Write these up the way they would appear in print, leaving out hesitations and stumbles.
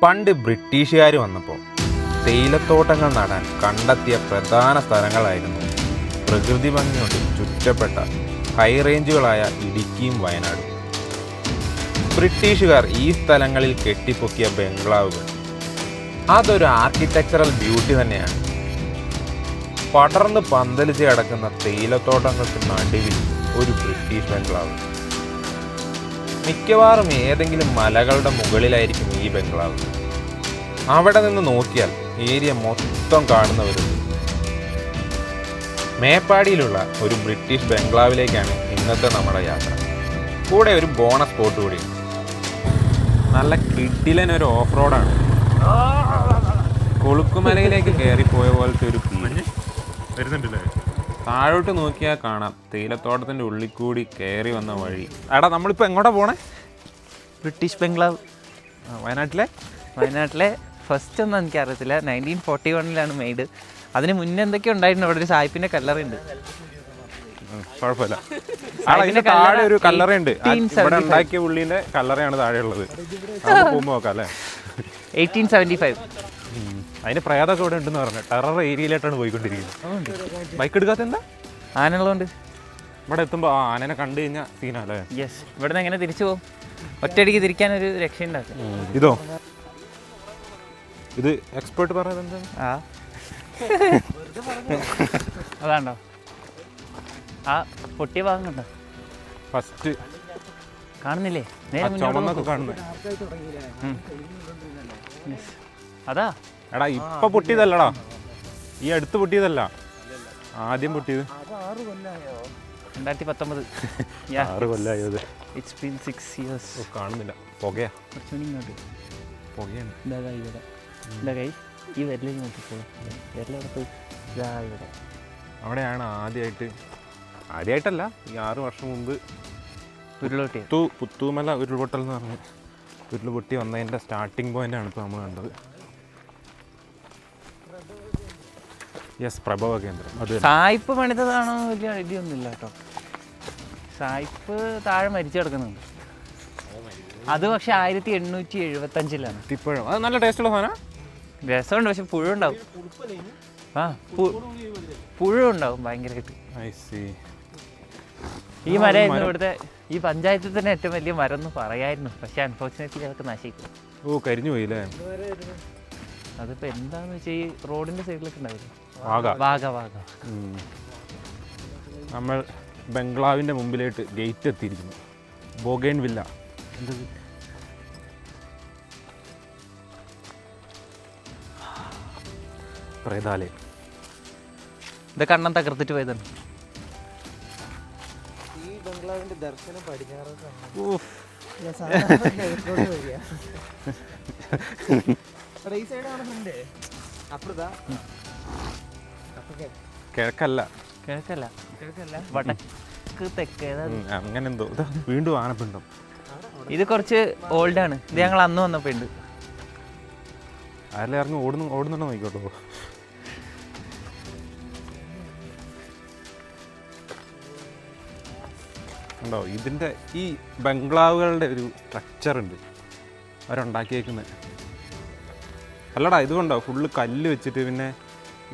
പണ്ട് ബ്രിട്ടീഷുകാർ വന്നപ്പോൾ തേയിലത്തോട്ടങ്ങൾ നടാൻ കണ്ടെത്തിയ പ്രധാന സ്ഥലങ്ങളായിരുന്നു പ്രകൃതി ഭംഗി കൊണ്ട് ചുറ്റപ്പെട്ട ഹൈ റേഞ്ചുകളായ ഇടുക്കിയും വയനാടും. ബ്രിട്ടീഷുകാർ ഈ സ്ഥലങ്ങളിൽ കെട്ടിപ്പൊക്കിയ ബംഗ്ലാവുകൾ അതൊരു ആർക്കിടെക്ചറൽ ബ്യൂട്ടി തന്നെയാണ്. പടർന്ന് പന്തലിച്ച് കിടക്കുന്ന തേയിലത്തോട്ടങ്ങൾക്ക് നടുവിൽ ഒരു ബ്രിട്ടീഷ് ബംഗ്ലാവ്. മിക്കവാറും ഏതെങ്കിലും മലകളുടെ മുകളിലായിരിക്കും ഈ ബംഗ്ലാവ്. അവിടെ നിന്ന് നോക്കിയാൽ ഏരിയ മൊത്തം കാണുന്നവരുണ്ട്. മേപ്പാടിയിലുള്ള ഒരു ബ്രിട്ടീഷ് ബംഗ്ലാവിലേക്കാണ് ഇന്നത്തെ നമ്മുടെ യാത്ര. കൂടെ ഒരു ബോണസ് സ്പോട്ട് കൂടിയുണ്ട്. നല്ല കിഡിലൻ ഒരു ഓഫ് റോഡാണ്. കൊളുക്കുമലയിലേക്ക് കയറിപ്പോയ പോലത്തെ ഒരു വരുന്നുണ്ടല്ലേ. താഴോട്ട് നോക്കിയാൽ കാണാം തേയിലത്തോട്ടത്തിൻ്റെ ഉള്ളിൽ കൂടി കയറി വന്ന വഴി. എടാ നമ്മളിപ്പോൾ എങ്ങോട്ടാ പോണേ? ബ്രിട്ടീഷ് ബംഗ്ലാവ്. വയനാട്ടിലെ ഫസ്റ്റ് ഒന്നും എനിക്കറിയത്തില്ല. 1941 മെയ്ഡ്. അതിന് മുന്നേ എന്തൊക്കെ ഉണ്ടായിരുന്നു. അവിടെ ഒരു സായിപ്പിൻ്റെ കല്ലറയുണ്ട്. കുഴപ്പമില്ല. താഴെ ഒരു കല്ലറയുണ്ട്. ഇവിടെ ഉണ്ടാക്കിയ പുള്ളീൻ്റെ കല്ലറയാണ് താഴെയുള്ളത്. പോകുമ്പോൾ നോക്കാം അല്ലേ. 1875. അതിന് പ്രേതമൊക്കെ ഇവിടെ ഉണ്ടെന്ന് പറഞ്ഞു. ടെറർ ഏരിയയിലായിട്ടാണ് പോയിക്കൊണ്ടിരിക്കുന്നത്. ബൈക്ക് എടുക്കാത്ത എന്താ? ആനയുള്ളതുകൊണ്ട്. ഇവിടെ എത്തുമ്പോൾ ആനനെ കണ്ടു കഴിഞ്ഞാൽ സീനല്ലേ. യെസ്. ഇവിടെ നിന്ന് എങ്ങനെ തിരിച്ചു പോകും? ഒറ്റയടിക്ക് തിരിക്കാനൊരു രക്ഷയുണ്ടാക്കും. ഇതോ ഇത് എക്സ്പേർട്ട് പറയുന്നത് എന്താ? അതാണ്ടോ ആ പൊട്ടിയ ഭാഗം കണ്ടോ? ഫസ്റ്റ് കാണുന്നില്ലേ? ചുമന്നൊക്കെ കാണുന്നത് അതാ. എടാ ഇപ്പൊ പൊട്ടിയതല്ലടാ, ഈ അടുത്ത് പൊട്ടിയതല്ല, ആദ്യം പൊട്ടിയത് 2019. 6 കൊല്ലമായോ? It's been 6 years. കാണുന്നില്ല. പുകയാ. ഇവിടെ ഈ വിരലിൽ നോക്കിപ്പോ. വിരലവിടെ പോയി. ഇവിടെ അവിടെയാണ് ആദ്യമായിട്ടല്ല, ഈ 6 വർഷം മുമ്പ് പുത്തൂമല ഉരുൾപൊട്ടൽ എന്ന് പറഞ്ഞ് ഉരുൾപൊട്ടി വന്നതിൻ്റെ സ്റ്റാർട്ടിങ് പോയിൻ്റാണ് ഇപ്പോൾ നമ്മൾ കണ്ടത്. യെസ്, പ്രഭവ കേന്ദ്രം. അത് സായിപ്പ് പണിതതാണോ വലിയ ഐഡിയ ഒന്നുമില്ല കേട്ടോ. സായിപ്പ് താഴെ മരിച്ചു കിടക്കുന്നുണ്ട്. അത് പക്ഷെ 1875 ഇപ്പോഴും അത് നല്ല ടേസ്റ്റുള്ള സാധനം. രസമുണ്ട്, പക്ഷെ പുഴു ഉണ്ടാവും. പുഴു ഉണ്ടാവും ഭയങ്കരമായിട്ട്. ഈ മരമായിരുന്നു ഇവിടുത്തെ ഈ പഞ്ചായത്തിൽ തന്നെ ഏറ്റവും വലിയ മരം എന്ന് പറയായിരുന്നു. പക്ഷെ അൺഫോർച്ചുനേറ്റ്ലി അതൊക്കെ നശിക്കും. കരിഞ്ഞു പോയില്ലേ. അതിപ്പോൾ എന്താന്ന് വെച്ചാൽ ഈ റോഡിന്റെ സൈഡിലൊക്കെ ഉണ്ടാവില്ലേ, വാഗ. നമ്മൾ ബംഗ്ലാവിൻ്റെ മുമ്പിലായിട്ട് ഗേറ്റ് എത്തിയിരിക്കുന്നു. ബോഗൈൻ വില്ല. പ്രേതാലയം. ഇതൊക്കെ അണ്ണം തകർത്തിട്ട് പോയതാണ്. ഈ ബംഗ്ലാവിന്റെ ദർശനം പടിഞ്ഞാറ്. കിഴക്കല്ല വടക്ക് തെക്ക് അങ്ങനെ എന്തോ. വീണ്ടും ആനപ്പിണ്ടം. ഇത് കുറച്ച് ഓൾഡ് ആണ്. ഇത് ഞങ്ങൾ അന്ന് വന്നപ്പോ ഉണ്ട്. ആരെല്ലാം ഇറങ്ങി ഓടുന്നുണ്ടോ നോക്കിക്കോട്ടോ. ഉണ്ടോ ഇതിൻ്റെ ഈ ബംഗ്ലാവുകളുടെ ഒരു സ്ട്രക്ചർ ഉണ്ട് അവരുണ്ടാക്കിയേക്കുന്നത്. അല്ലടാ ഇതുകൊണ്ടോ ഫുള്ള് കല്ല് വെച്ചിട്ട്, പിന്നെ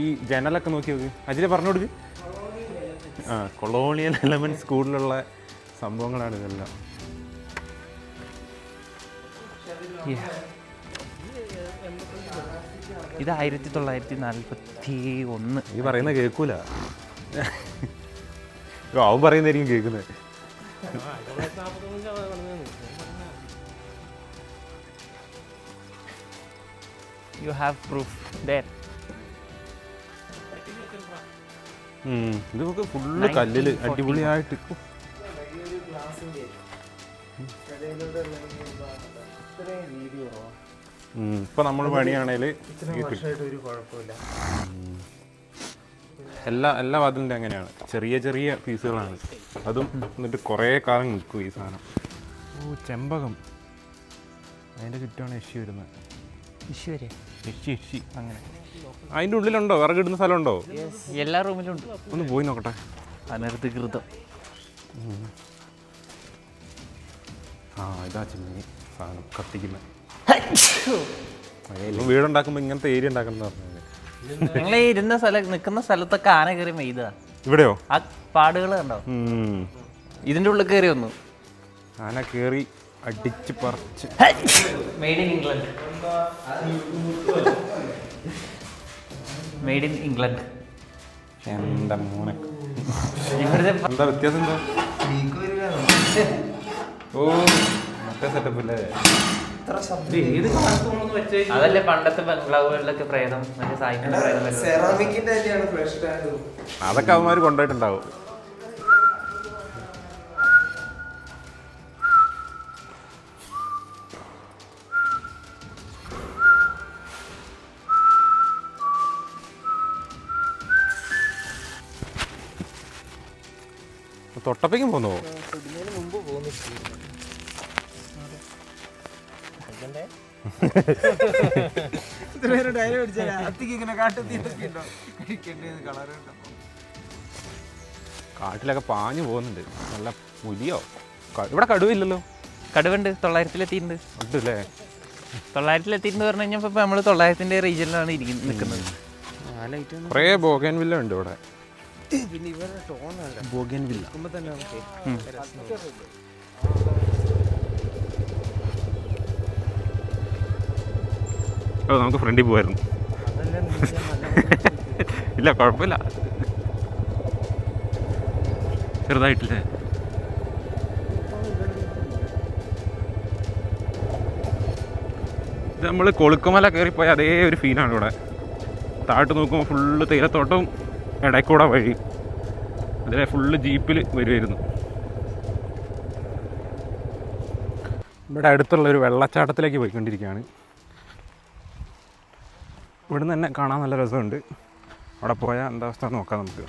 ഈ ജനലൊക്കെ നോക്കി നോക്കി. അജിനെ പറഞ്ഞു കൊടുക്ക്. കൊളോണിയൽ എലമെൻറ്റ്സ് കൂടുതലുള്ള സംഭവങ്ങളാണ് ഇതെല്ലാം. ഇത് 1941. ഈ പറയുന്ന കേൾക്കൂല. അവൻ പറയുന്നതായിരിക്കും കേൾക്കുന്നത്. You have proof there. ഇതൊക്കെ ഫുള്ള് കല്ലില് അടിപൊളിയായിട്ട്. ഇപ്പൊ നമ്മൾ പണിയാണേല് എല്ലാ വാതിലിൻ്റെ അങ്ങനെയാണ്, ചെറിയ പീസുകളാണ്. അതും എന്നിട്ട് കുറേ കാലം നിൽക്കും ഈ സാധനം. ചെമ്പകം. അതിൻ്റെ ചുറ്റുമാണ് യക്ഷി വരുന്നത്. യക്ഷി അങ്ങനെ. അതിൻ്റെ ഉള്ളിലുണ്ടോ വിറകിടുന്ന സ്ഥലമുണ്ടോ? എല്ലാ റൂമിലും ഉണ്ട്. ഒന്ന് പോയി നോക്കട്ടെ. അനധികൃതം. ഇതാ ചിമ്മി സാധനം കത്തിക്കുന്നത്. വീടുണ്ടാക്കുമ്പോൾ ഇങ്ങനത്തെ ഏരിയ ഉണ്ടാക്കണം എന്ന് പറഞ്ഞത്. നിങ്ങൾ ഈ നിൽക്കുന്ന സ്ഥലത്തൊക്കെ ആന കയറി മെയ്താ. ഇവിടെയോ? ആ പാടുകൾ കണ്ടോ? ഇതിന്റെ ഉള്ളിൽ കയറി വന്നു ആന കയറി അടിച്ച് പറിച്ച്. Made in England. Made in England. എന്താ മോനെ, ഇവിടുത്തെ എന്താ വ്യത്യാസം എന്താ? ഓ മറ്റേ സെറ്റപ്പ് അല്ലേ? അതല്ലേ പണ്ടത്തെ ബംഗ്ലാവുകളിലൊക്കെ പ്രേതം, മറ്റേ സായിപ്പിന്റെ പ്രേതം വരുന്നത്. സെറാമിക്കിന്റെ തന്നെയാണ് ഫ്രഷ് ടാങ്ക്. അതൊക്കെ അവന്മാർ കൊണ്ടുപോയിട്ടുണ്ടാവും. തൊട്ടപ്പേക്കും പോന്നോ? ഇതിന് മുമ്പ് പോന്നിട്ട് കാട്ടിലൊക്കെ പാഞ്ഞു പോകുന്നുണ്ട്. നല്ല പുലിയോ? ഇവിടെ കടുവില്ലല്ലോ. കടുവുണ്ട്, 900-ലെത്തിയിട്ടുണ്ട്. ഉണ്ടല്ലേ? 900-ലെത്തിയിട്ടുണ്ട് പറഞ്ഞു കഴിഞ്ഞാൽ ഇപ്പൊ നമ്മള് 900-ന്റെ റീജിയനിലാണ് നിൽക്കുന്നത്. കുറേ ബോഗൻവില്ല ഉണ്ട് ഇവിടെ. പിന്നെ ഇവരുടെ ടോണല്ല ബോഗൻവില്ല തന്നെ നമുക്ക് നമുക്ക് ഫ്രണ്ടിൽ പോവായിരുന്നു. ഇല്ല കുഴപ്പമില്ല, ചെറുതായിട്ടില്ലേ? ഇത് നമ്മൾ കൊളുക്കുമല കയറിപ്പോയ അതേ ഒരു ഫീലാണ് ഇവിടെ. താഴോട്ട് നോക്കുമ്പോൾ ഫുള്ള് തേയിലത്തോട്ടവും ഇടയ്ക്കൂടെ വഴി. അതിലെ ഫുള്ള് ജീപ്പിൽ വരുമായിരുന്നു. ഇവിടെ അടുത്തുള്ള ഒരു വെള്ളച്ചാട്ടത്തിലേക്ക് പോയിക്കൊണ്ടിരിക്കുകയാണ്. ഇവിടുന്ന് തന്നെ കാണാൻ നല്ല രസമുണ്ട്. അവിടെ പോയാൽ എന്താ അവസ്ഥ നോക്കാം നമുക്ക്.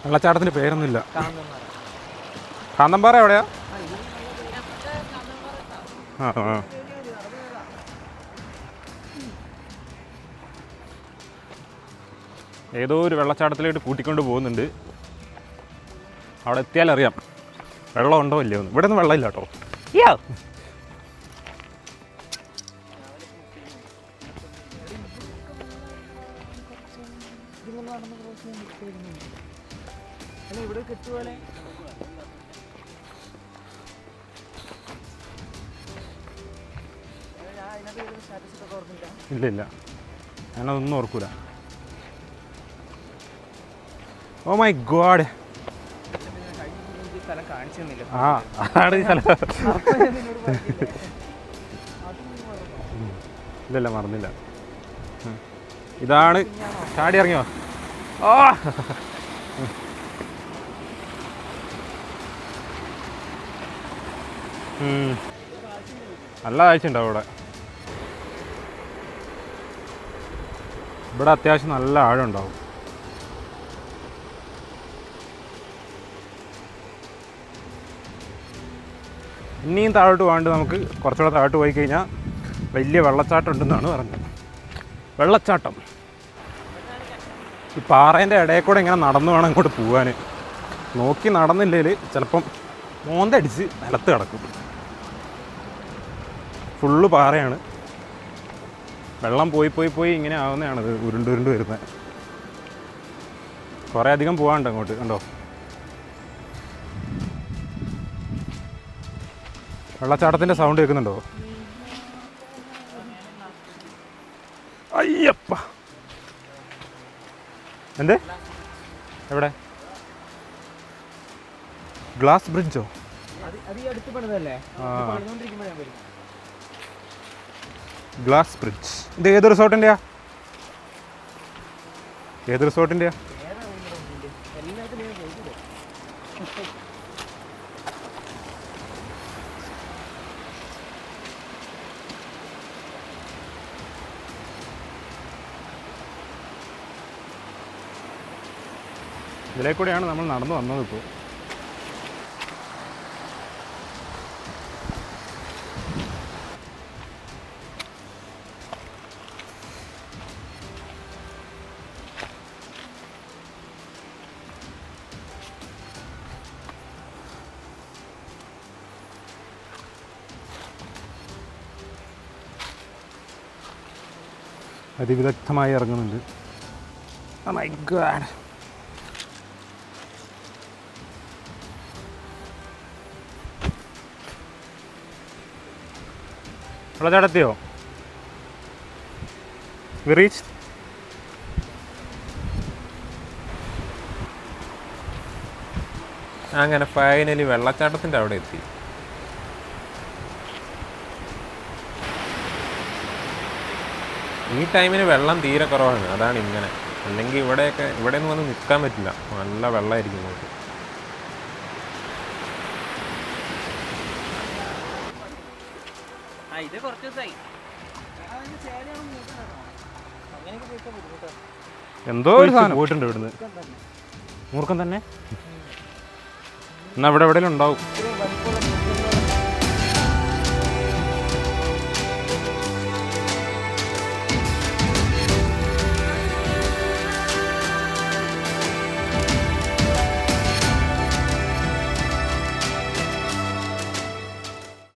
വെള്ളച്ചാട്ടത്തിൻ്റെ പേരൊന്നുമില്ല. കാന്തമ്പാറ എവിടെയാ? ആ ആ ഏതോ ഒരു വെള്ളച്ചാട്ടത്തിലേക്ക് കൂട്ടിക്കൊണ്ട് പോകുന്നുണ്ട്. അവിടെ എത്തിയാലറിയാം വെള്ളം ഉണ്ടോ ഇല്ലയോ എന്ന്. ഇവിടെ ഒന്നും വെള്ളമില്ല കേട്ടോ. ഇവിടെ കിട്ടുപോലെ ഇല്ല ഇല്ല, ഞാനതൊന്നും ഓർക്കൂല. ഓ മൈ ഗോഡ്, ആ അതാണ് ഈ സ്ഥലം. ഇല്ലല്ല മറന്നില്ല. ഇതാണ്. ചാടി ഇറങ്ങിയോ? ഓ നല്ല കാഴ്ച ഉണ്ടാവും ഇവിടെ. ഇവിടെ അത്യാവശ്യം നല്ല ആഴം ഉണ്ടാവും. ഇനിയും താഴോട്ട് പോകാണ്ട് നമുക്ക് കുറച്ചുകൂടെ താഴോട്ട് പോയി കഴിഞ്ഞാൽ വലിയ വെള്ളച്ചാട്ടം ഉണ്ടെന്നാണ് പറഞ്ഞത്. വെള്ളച്ചാട്ടം ഈ പാറേൻ്റെ ഇടയിൽ കൂടെ ഇങ്ങനെ നടന്നു വേണം അങ്ങോട്ട് പോകാൻ. നോക്കി നടന്നില്ലെങ്കിൽ ചിലപ്പം മോന്തടിച്ച് നിലത്ത് കിടക്കും. ഫുള്ള് പാറയാണ്. വെള്ളം പോയി പോയി പോയി ഇങ്ങനെ ആവുന്നതാണത്, ഉരുണ്ട് ഉരുണ്ട് വരുന്നത്. കുറേ അധികം പോകാനുണ്ട് അങ്ങോട്ട്. കണ്ടോ വെള്ളച്ചാട്ടത്തിൻ്റെ സൗണ്ട് കേൾക്കുന്നുണ്ടോ? അയ്യപ്പ, എന്ത്? എവിടെ? ഗ്ലാസ് ബ്രിഡ്ജോ? Glass bridge. ഇത് ഏത് റിസോർട്ടിൻ്റെയാ? ഏത് റിസോർട്ടിൻ്റെയാ? ഇതിലേ കൂടെയാണ് നമ്മൾ നടന്നു വന്നത്. ഇപ്പോൾ അതിവിദഗ്ധമായി ഇറങ്ങുന്നുണ്ട്. Oh my God. വെള്ളച്ചാട്ടത്തിയോ? We reached. അങ്ങനെ ഫൈനലി വെള്ളച്ചാട്ടത്തിൻ്റെ അവിടെ എത്തി. ഈ ടൈമിന് വെള്ളം തീരെ കുറവാണ്, അതാണ് ഇങ്ങനെ. അല്ലെങ്കിൽ ഇവിടെ ഒന്നും വന്ന് നിൽക്കാൻ പറ്റില്ല, നല്ല വെള്ളമായിരിക്കും ഇങ്ങോട്ട്. എന്തോ ഒരു സാധനം പോയിട്ടുണ്ട് ഇവിടുന്ന്. മൂർഖം തന്നെ. എന്നാ ഇവിടെ എവിടെയെങ്കിലും ഉണ്ടാവും.